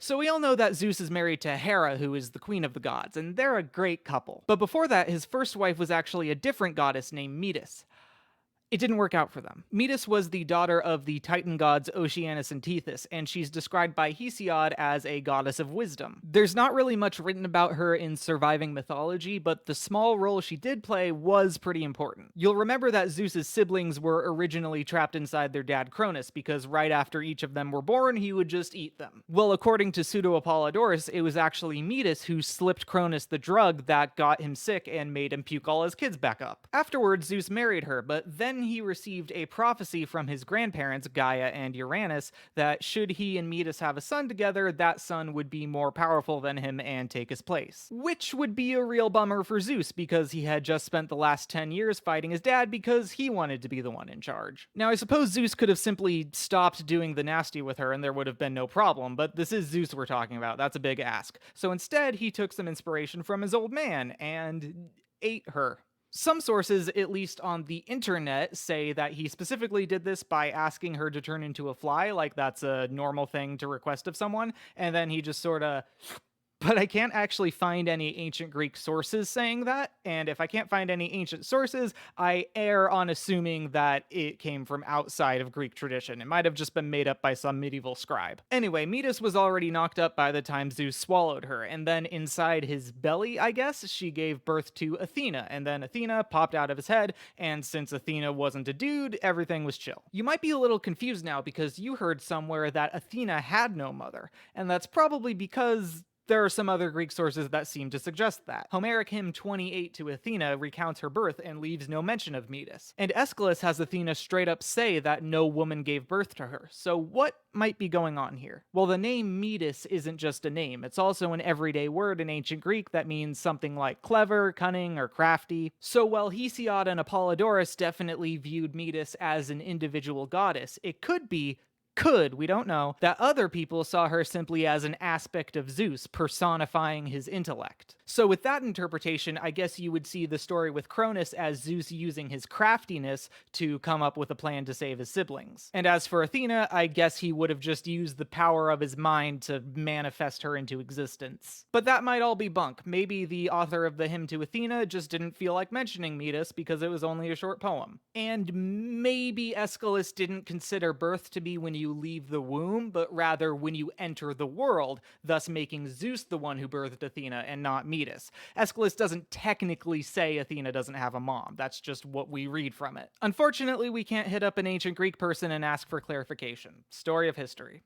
So we all know that Zeus is married to Hera, who is the queen of the gods, and they're a great couple. But before that, his first wife was actually a different goddess named Metis. It didn't work out for them. Metis was the daughter of the Titan gods Oceanus and Tethys, and she's described by Hesiod as a goddess of wisdom. There's not really much written about her in surviving mythology, but the small role she did play was pretty important. You'll remember that Zeus's siblings were originally trapped inside their dad Cronus, because right after each of them were born, he would just eat them. Well, according to Pseudo-Apollodorus, it was actually Metis who slipped Cronus the drug that got him sick and made him puke all his kids back up. Afterwards, Zeus married her, but then he received a prophecy from his grandparents, Gaia and Uranus, that should he and Metis have a son together, that son would be more powerful than him and take his place. Which would be a real bummer for Zeus, because he had just spent the last 10 years fighting his dad because he wanted to be the one in charge. Now, I suppose Zeus could have simply stopped doing the nasty with her and there would have been no problem, but this is Zeus we're talking about, that's a big ask. So instead, he took some inspiration from his old man and ate her. Some sources, at least on the internet, say that he specifically did this by asking her to turn into a fly, like that's a normal thing to request of someone, and then he just sorta. But I can't actually find any ancient Greek sources saying that, and if I can't find any ancient sources, I err on assuming that it came from outside of Greek tradition. It might have just been made up by some medieval scribe. Anyway, Metis was already knocked up by the time Zeus swallowed her, and then inside his belly, I guess, she gave birth to Athena, and then Athena popped out of his head, and since Athena wasn't a dude, everything was chill. You might be a little confused now because you heard somewhere that Athena had no mother, and that's probably because there are some other Greek sources that seem to suggest that. Homeric hymn 28 to Athena recounts her birth and leaves no mention of Metis. And Aeschylus has Athena straight up say that no woman gave birth to her. So what might be going on here? Well, the name Metis isn't just a name. It's also an everyday word in ancient Greek that means something like clever, cunning, or crafty. So while Hesiod and Apollodorus definitely viewed Metis as an individual goddess, it we don't know, that other people saw her simply as an aspect of Zeus, personifying his intellect. So with that interpretation, I guess you would see the story with Cronus as Zeus using his craftiness to come up with a plan to save his siblings. And as for Athena, I guess he would have just used the power of his mind to manifest her into existence. But that might all be bunk. Maybe the author of the hymn to Athena just didn't feel like mentioning Metis because it was only a short poem. And maybe Aeschylus didn't consider birth to be when you leave the womb, but rather when you enter the world, thus making Zeus the one who birthed Athena and not Metis. Aeschylus doesn't technically say Athena doesn't have a mom, that's just what we read from it. Unfortunately, we can't hit up an ancient Greek person and ask for clarification. Story of history.